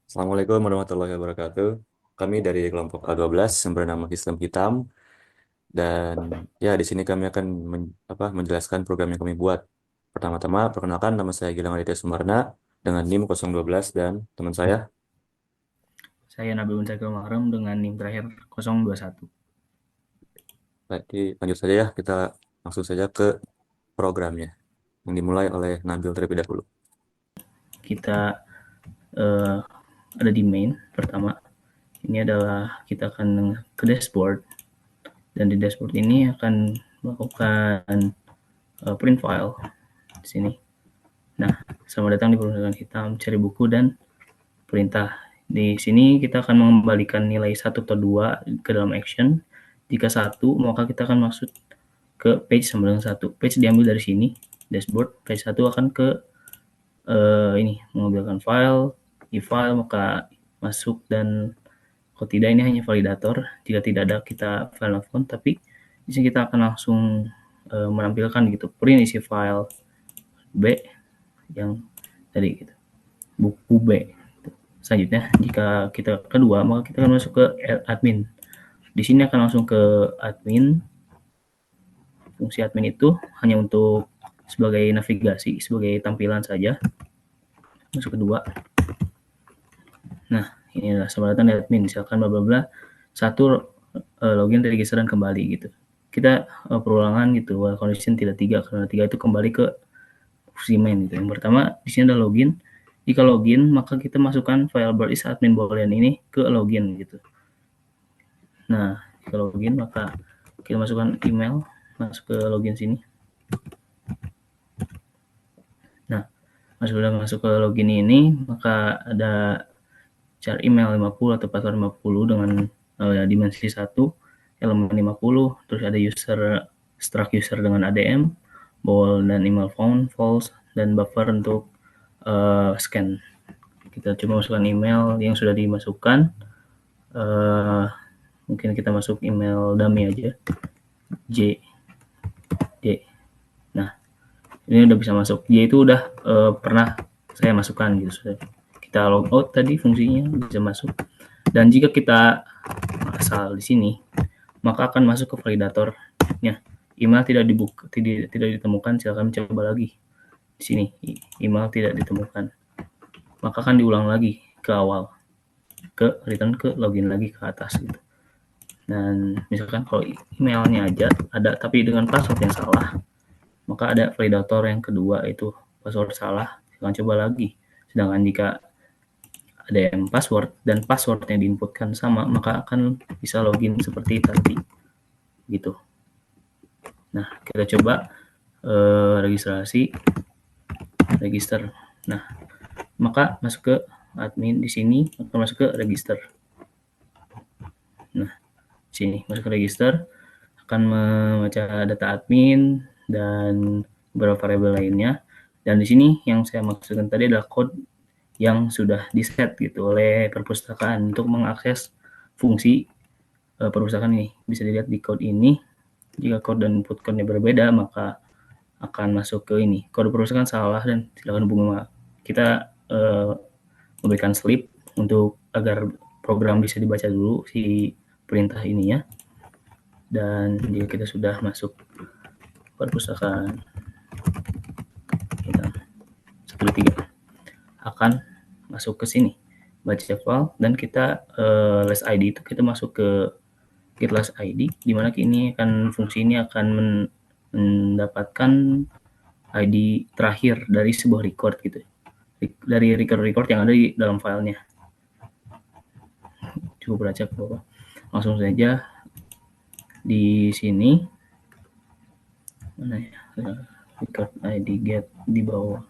Assalamualaikum warahmatullahi wabarakatuh. Kami dari kelompok A12 yang bernama Sistem Hitam dan ya di sini kami akan menjelaskan program yang kami buat. Pertama-tama perkenalkan nama saya Gilang Aditya Sumarna dengan NIM 012 dan teman saya. Saya Nabil Muncakil Muharrem dengan NIM terakhir 021. Jadi lanjut saja ya, kita langsung saja ke programnya yang dimulai oleh Nabil terlebih dahulu. Kita eh, ada di main pertama. Ini adalah kita akan ke dashboard dan di dashboard ini akan melakukan print file di sini. Nah, selamat datang di perusahaan hitam, cari buku dan perintah. Di sini kita akan mengembalikan nilai 1 atau 2 ke dalam action. Jika 1, maka kita akan masuk ke page sama dengan 1. Page diambil dari sini, dashboard. Page 1 akan ke ini mengambilkan file, e-file maka masuk, dan kalau tidak ini hanya validator. Jika tidak ada kita file phone, tapi di sini kita akan langsung menampilkan gitu print isi file B yang tadi gitu, buku B. Selanjutnya jika kita kedua maka kita akan masuk ke admin. Di sini akan langsung ke admin. Fungsi admin itu hanya untuk sebagai navigasi, sebagai tampilan saja. Masuk kedua. Nah, inilah selamat datang di admin, misalkan bla bla bla. Satu, login, register dan kembali gitu. Kita perulangan gitu, while condition tidak 3, karena 3 itu kembali ke fungsi main gitu. Yang pertama di sini ada login. Jika login, maka kita masukkan file is admin boolean ini ke login gitu. Nah, jika login maka kita masukkan email, masuk ke login sini. Nah, sudah masuk ke login ini, maka ada cara email 50 atau password 50 dengan dimensi 1, elemen 50, terus ada user, struct user dengan ADM, bool dan email phone, false, dan buffer untuk scan. Kita coba masukkan email yang sudah dimasukkan. Mungkin kita masuk email dummy aja, J. Nah, ini udah bisa masuk. J itu udah pernah saya masukkan gitu. Kita log out tadi, fungsinya bisa masuk. Dan jika kita asal di sini, maka akan masuk ke validatornya. Email tidak dibuka, tidak ditemukan, silakan coba lagi. Di sini email tidak ditemukan, maka akan diulang lagi ke awal, ke return, ke login lagi ke atas gitu. Dan misalkan kalau emailnya aja ada tapi dengan password yang salah, maka ada validator yang kedua, itu password salah, silakan coba lagi. Sedangkan jika ada yang password dan password yang diinputkan sama, maka akan bisa login seperti tadi gitu. Nah, kita coba registrasi, register. Nah, maka masuk ke admin di sini, maka masuk ke register. Nah, sini masuk ke register, akan membaca data admin dan beberapa variabel lainnya. Dan di sini yang saya maksudkan tadi adalah code yang sudah di-set gitu oleh perpustakaan untuk mengakses fungsi perpustakaan ini. Bisa dilihat di code ini. Jika code dan input code-nya berbeda, maka akan masuk ke ini. Kode perpustakaan salah dan silakan hubungi kita memberikan slip untuk agar program bisa dibaca dulu si perintah ininya. Dan jika kita sudah masuk perpustakaan kita 123 akan masuk ke sini baca file, dan kita last ID itu kita masuk ke get last ID, di mana ini akan fungsi ini akan mendapatkan ID terakhir dari sebuah record gitu, dari record yang ada di dalam filenya. Coba baca ke bawah, langsung saja di sini mana ya, record ID get di bawah.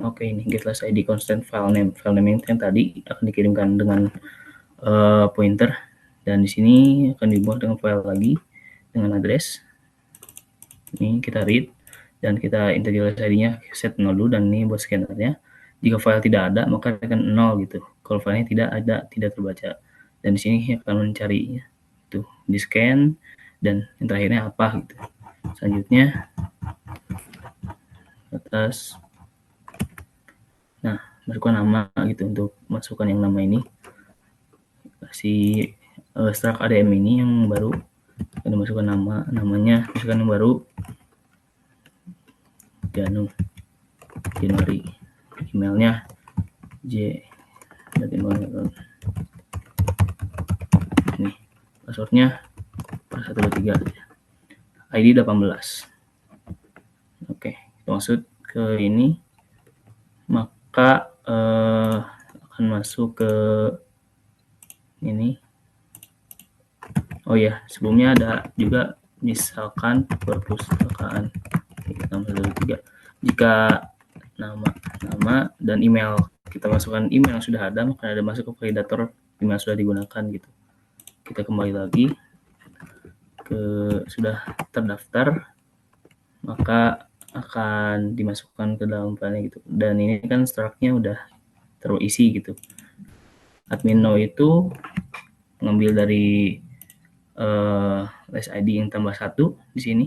Oke, ini get last ID constant file name. File name yang tadi akan dikirimkan dengan pointer, dan di sini akan dibuat dengan file lagi dengan address. Ini kita read dan kita integrate ID-nya set 0 dulu, dan ini buat scannernya. Jika file tidak ada maka akan 0 gitu. Kalau filenya tidak ada, tidak terbaca. Dan di sini akan mencari itu di scan, dan yang terakhirnya apa gitu. Selanjutnya atas masukkan nama gitu untuk masukkan yang nama ini si struct ADM ini yang baru, dan masukkan namanya, masukkan yang baru Januari, emailnya j ini passwordnya per 123, ID 18. Oke, masuk ke ini, maka akan masuk ke ini. Oh ya, sebelumnya ada juga misalkan perpustakaan 613. Jika nama dan email kita masukkan email yang sudah ada, maka ada masuk ke validator email sudah digunakan gitu. Kita kembali lagi ke sudah terdaftar, maka akan dimasukkan ke dalam filenya gitu. Dan ini kan struct-nya udah terisi gitu. Admin now itu mengambil dari list ID yang tambah 1 di sini.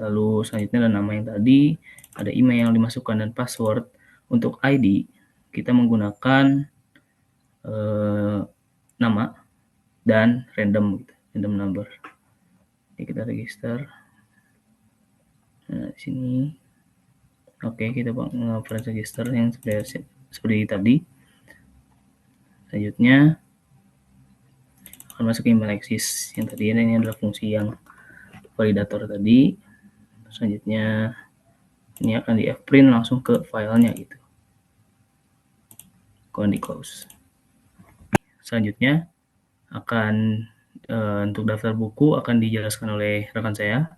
Lalu selanjutnya ada nama yang tadi, ada email yang dimasukkan dan password. Untuk ID kita menggunakan nama dan random gitu, random number. Jadi kita register. Nah, di sini oke, kita press register yang seperti tadi. Selanjutnya akan masuk ke email access yang tadi, ini adalah fungsi yang validator tadi. Selanjutnya ini akan di print langsung ke filenya gitu. Kemudian di close. Selanjutnya akan untuk daftar buku akan dijelaskan oleh rekan saya.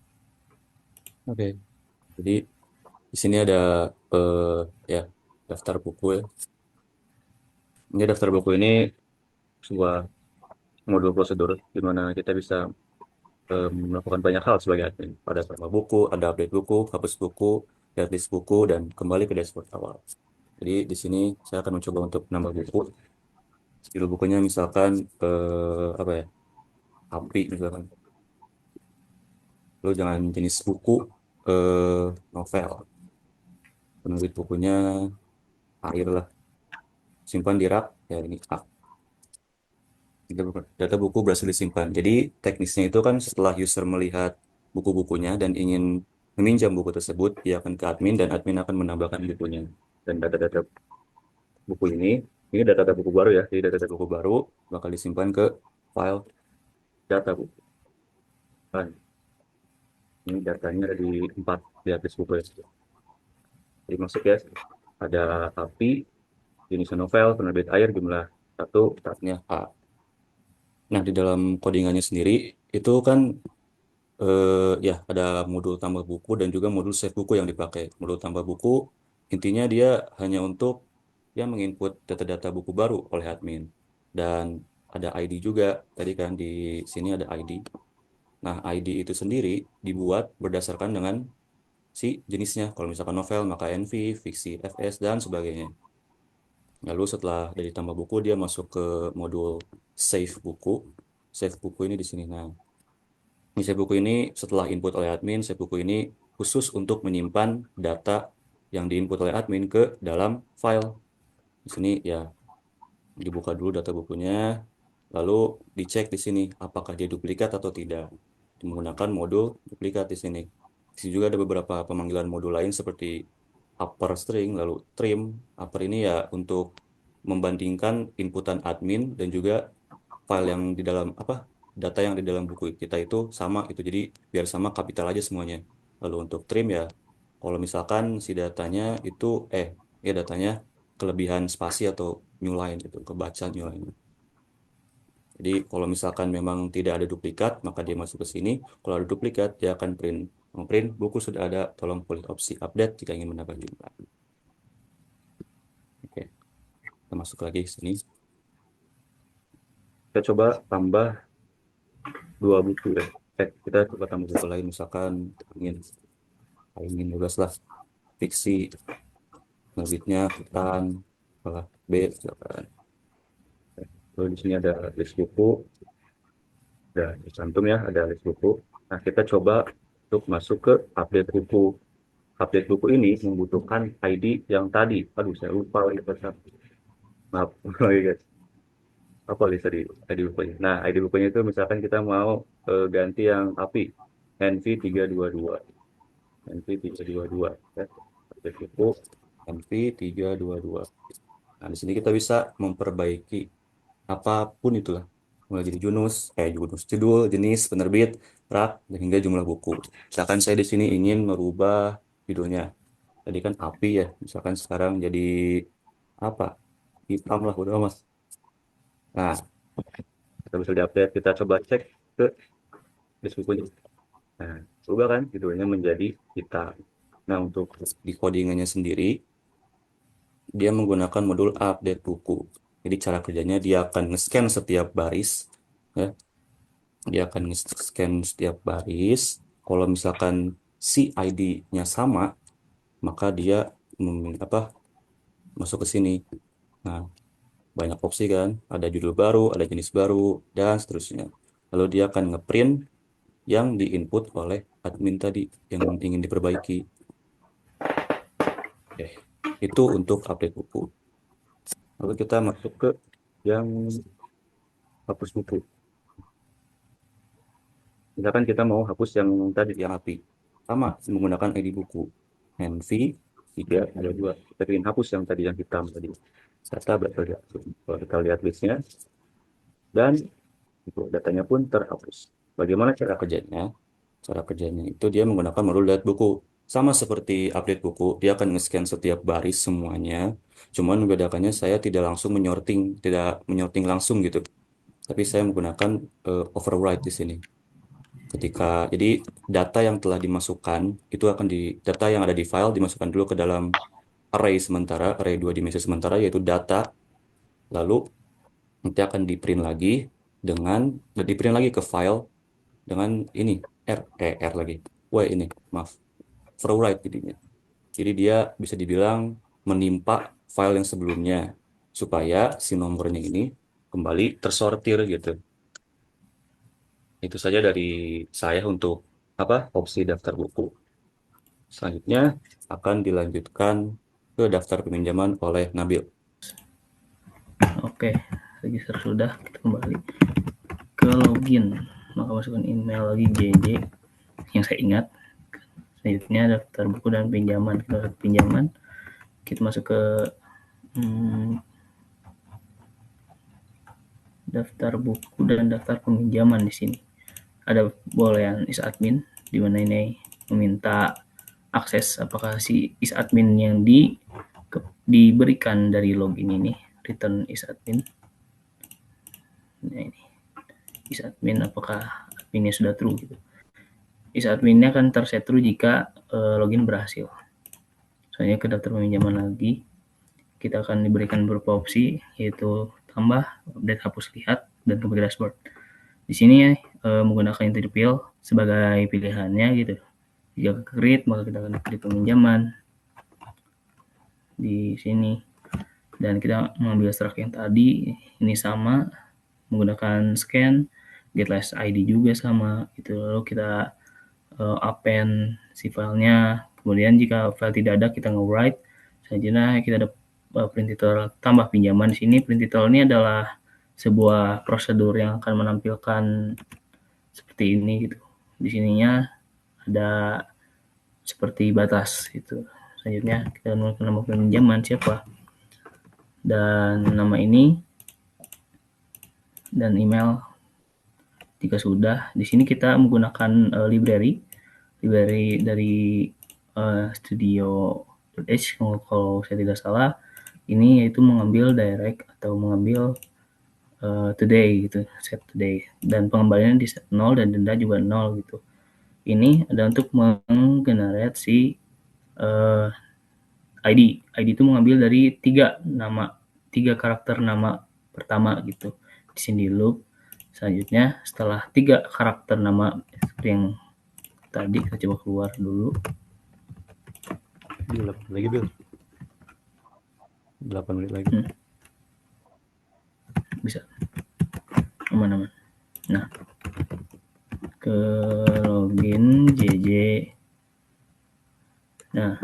Oke. Jadi di sini ada ya daftar buku ya. Ini daftar buku ini sebuah modul prosedur di mana kita bisa melakukan banyak hal sebagai admin. Pada sama buku, ada update buku, hapus buku, lihat list buku, dan kembali ke dashboard awal. Jadi di sini saya akan mencoba untuk nambah buku. Judul bukunya misalkan apa ya, api misalkan. Lalu jangan jenis buku novel. Penerbit bukunya air lah. Simpan di rak, ya ini rak. Data buku berhasil disimpan. Jadi teknisnya itu kan setelah user melihat buku-bukunya dan ingin meminjam buku tersebut, dia akan ke admin dan admin akan menambahkan bukunya. Dan data-data buku ini data-data buku baru ya. Jadi data-data buku baru bakal disimpan ke file data buku. Kan, ini datanya ada di 4 di atas buku ya. Jadi masuk ya, ada api, jenis novel, penerbit air, jumlah satu, startnya A. Nah, di dalam codingannya sendiri, itu kan ya ada modul tambah buku dan juga modul save buku yang dipakai. Modul tambah buku intinya dia hanya untuk yang menginput data-data buku baru oleh admin. Dan ada ID juga. Tadi kan di sini ada ID. Nah, ID itu sendiri dibuat berdasarkan dengan si jenisnya. Kalau misalkan novel, maka NV, fiksi, FS, dan sebagainya. Lalu setelah dari tambah buku, dia masuk ke modul save buku. Save buku ini di sini. Nah, isi buku ini setelah input oleh admin, isi buku ini khusus untuk menyimpan data yang diinput oleh admin ke dalam file. Di sini ya dibuka dulu data bukunya, lalu dicek di sini apakah dia duplikat atau tidak. Menggunakan modul duplikat di sini. Di sini juga ada beberapa pemanggilan modul lain seperti upper string, lalu trim. Upper ini ya untuk membandingkan inputan admin dan juga file yang di dalam apa data yang di dalam buku kita itu sama itu, jadi biar sama kapital aja semuanya. Lalu untuk trim ya kalau misalkan si datanya itu ya datanya kelebihan spasi atau new line itu kebaca new line. Jadi kalau misalkan memang tidak ada duplikat maka dia masuk ke sini, kalau ada duplikat dia akan print buku sudah ada, tolong pilih opsi update jika ingin menambah jumlah. Oke, kita masuk lagi ke sini, kita coba tambah 2 buku ya. Kita coba tambah buku lain, misalkan ingin ingin bebas lah, fiksi, nerbitnya hutan, apalah B, misalkan. Lalu di sini ada list buku, ada cantum ya, ada list buku. Nah, kita coba untuk masuk ke update buku. update buku ini membutuhkan ID yang tadi. Aduh, saya lupa lagi baca. Maaf, lagi guys. Apa list tadi ID bukunya? Nah, ID bukunya itu misalkan kita mau ganti yang API NV322. NV322. Ya. Update buku NV322. Nah, di sini kita bisa memperbaiki apapun itulah. Mulai dari Junus judul, jenis, penerbit, rak, dan hingga jumlah buku. Misalkan saya di sini ingin merubah judulnya. Tadi kan api ya, misalkan sekarang jadi apa? Hitam lah udah mas. Nah, kita bisa diupdate, kita coba cek ke list bukunya. Nah, berubah kan judulnya menjadi hitam. Nah, untuk di codingannya sendiri, dia menggunakan modul update buku. Jadi cara kerjanya dia akan nge-scan setiap baris, ya. Dia akan nge-scan setiap baris. Kalau misalkan si ID-nya sama, maka dia apa masuk ke sini. Nah, banyak opsi kan, ada judul baru, ada jenis baru, dan seterusnya. Lalu dia akan ngeprint yang diinput oleh admin tadi yang ingin diperbaiki. Oke, itu untuk update buku. Lalu kita masuk ke yang hapus buku. Misalkan kita mau hapus yang tadi, yang API. Sama, menggunakan ID buku. NV 322. Kita ingin hapus yang tadi, yang hitam tadi. Data berapa ya? Kalau kita lihat listnya, dan itu datanya pun terhapus. Bagaimana cara kerjanya? Cara kerjanya itu dia menggunakan modul lihat buku. Sama seperti update buku, dia akan nge-scan setiap baris semuanya. Cuman membedakannya saya tidak langsung menyorting, tidak menyorting langsung gitu. Tapi saya menggunakan override di sini. Jadi data yang telah dimasukkan itu akan data yang ada di file dimasukkan dulu ke dalam array 2 dimensi sementara yaitu data, lalu nanti akan dengan di print lagi ke file dengan ini R lagi. Wah ini maaf overwrite jadinya. Jadi dia bisa dibilang menimpa file yang sebelumnya supaya si nomornya ini kembali tersortir gitu. Itu saja dari saya untuk apa opsi daftar buku. Selanjutnya akan dilanjutkan ke daftar peminjaman oleh Nabil. Oke, register sudah, kita kembali ke login, maka masukkan email lagi JJ yang saya ingat. Selanjutnya daftar buku dan pinjaman, kita masuk pinjaman, kita masuk ke daftar buku dan daftar peminjaman. Di sini ada bolehan isadmin di mana ini meminta akses apakah si isadmin yang diberikan dari login ini return isadmin. Nah ini isadmin apakah adminnya sudah true gitu. Isadminnya akan terset true jika login berhasil. Selanjutnya ke daftar peminjaman lagi, kita akan diberikan beberapa opsi yaitu tambah, update, hapus, lihat, dan kembali ke dashboard. Di sini menggunakan integer field sebagai pilihannya gitu. Jika create maka kita akan klik peminjaman di sini dan kita mengambil struct yang tadi ini sama menggunakan scan, get last ID juga sama itu. Lalu kita append si filenya. Kemudian jika file tidak ada kita nge-write. Selanjutnya kita ada print title tambah pinjaman. Di sini print title ini adalah sebuah prosedur yang akan menampilkan seperti ini gitu. Di sininya ada seperti batas itu. Selanjutnya kita menemukan nama pinjaman siapa dan nama ini dan email. Jika sudah, di sini kita menggunakan library dari Studio.h kalau saya tidak salah. Ini yaitu mengambil direct atau mengambil today gitu, set today, dan pengembalian di set 0 dan denda juga 0 gitu. Ini ada untuk menggenerate si ID. ID itu mengambil dari tiga karakter nama pertama gitu. Di sini loop. Selanjutnya setelah 3 karakter nama seperti yang tadi, kita coba keluar dulu. 8 lagi Bil. 8 menit lagi. Bisa. Aman-aman. Nah, ke login JJ Nah,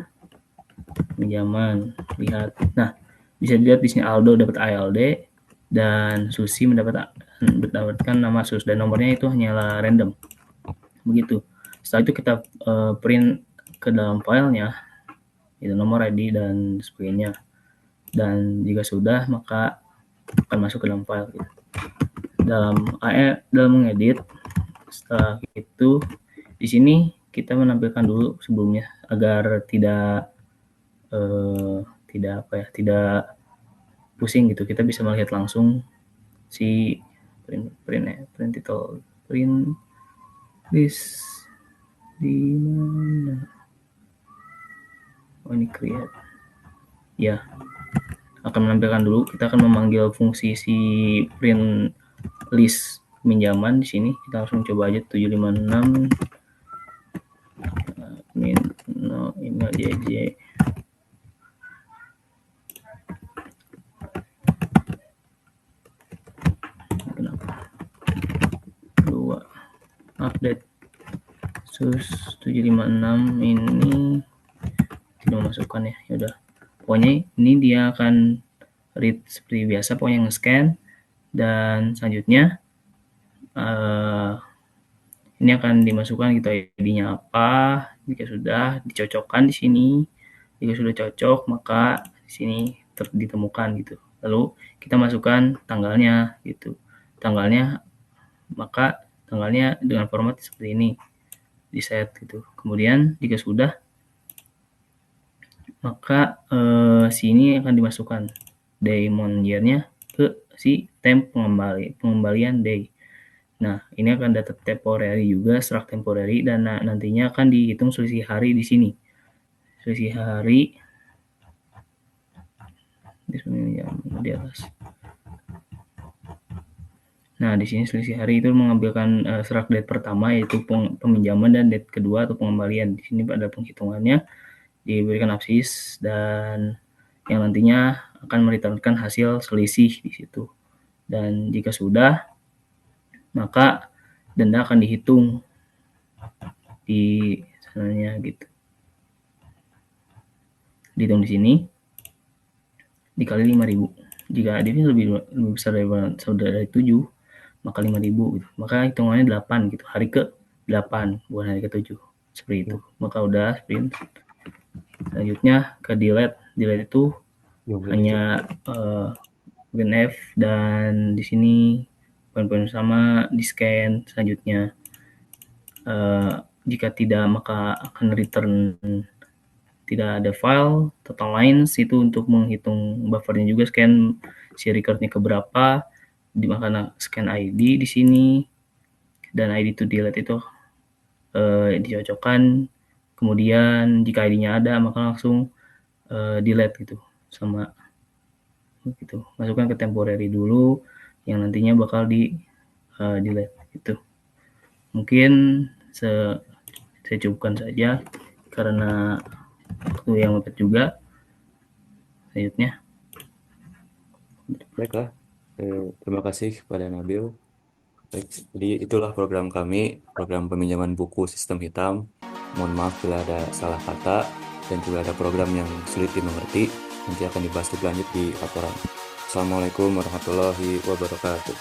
pinjaman, lihat. Nah, bisa dilihat di sini Aldo dapat ALD dan Susi mendapatkan nama Sus dan nomornya itu hanyalah random. Begitu. Setelah itu kita print ke dalam filenya, itu nomor ID dan sebagainya. Dan jika sudah, maka akan masuk ke dalam file. Gitu. Dalam mengedit, setelah itu di sini kita menampilkan dulu sebelumnya agar tidak tidak pusing gitu. Kita bisa melihat langsung si print title print list di mana? Oh, ini create. Ya, akan menampilkan dulu. Kita akan memanggil fungsi si print list pinjaman di sini. Kita langsung coba aja 756 min no email jj. Kenapa? 2 update sus 756 ini tidak masukkan ya. Yaudah. Pokoknya ini dia akan read seperti biasa, pokoknya nge-scan dan selanjutnya ini akan dimasukkan gitu ID-nya apa. Jika sudah dicocokkan di sini, jika sudah cocok maka di sini ditemukan gitu. Lalu kita masukkan tanggalnya gitu. Maka tanggalnya dengan format seperti ini di set gitu. Kemudian jika sudah maka sini akan dimasukkan day month year-nya ke si temp pengembalian day. Nah, ini akan data temporary juga, struct temporary, dan nantinya akan dihitung selisih hari di sini. Selisih hari di atas. Nah, di sini selisih hari itu mengambilkan struct date pertama, yaitu peminjaman, dan date kedua atau pengembalian. Di sini pada penghitungannya diberikan absis, dan yang nantinya akan mereturnkan hasil selisih di situ. Dan jika sudah, maka denda akan dihitung di sananya gitu. Dihitung di sini dikali 5.000. Jika ini lebih besar dari 7, maka 5.000 gitu. Maka hitungannya 8 gitu. Hari ke 8 bukan hari ke 7. Seperti itu. Maka udah print. Selanjutnya ke delete. Delete itu hanya printf dan di sini poin-poin sama di scan. Selanjutnya jika tidak maka akan return tidak ada file. Total lines itu untuk menghitung buffernya juga, scan si recordnya keberapa, dimana scan ID di sini, dan ID to delete itu dicocokkan. Kemudian jika ID-nya ada maka langsung delete gitu, sama gitu. Masukkan ke temporary dulu yang nantinya bakal di delete gitu. Mungkin saya cukupkan saja karena waktu yang mepet juga. Selanjutnya. Baiklah, terima kasih kepada Nabil. Baik, jadi itulah program kami, program peminjaman buku sistem hitam. Mohon maaf bila ada salah kata dan juga ada program yang sulit dimengerti. Nanti akan dibahas lebih lanjut di laporan. Assalamualaikum warahmatullahi wabarakatuh.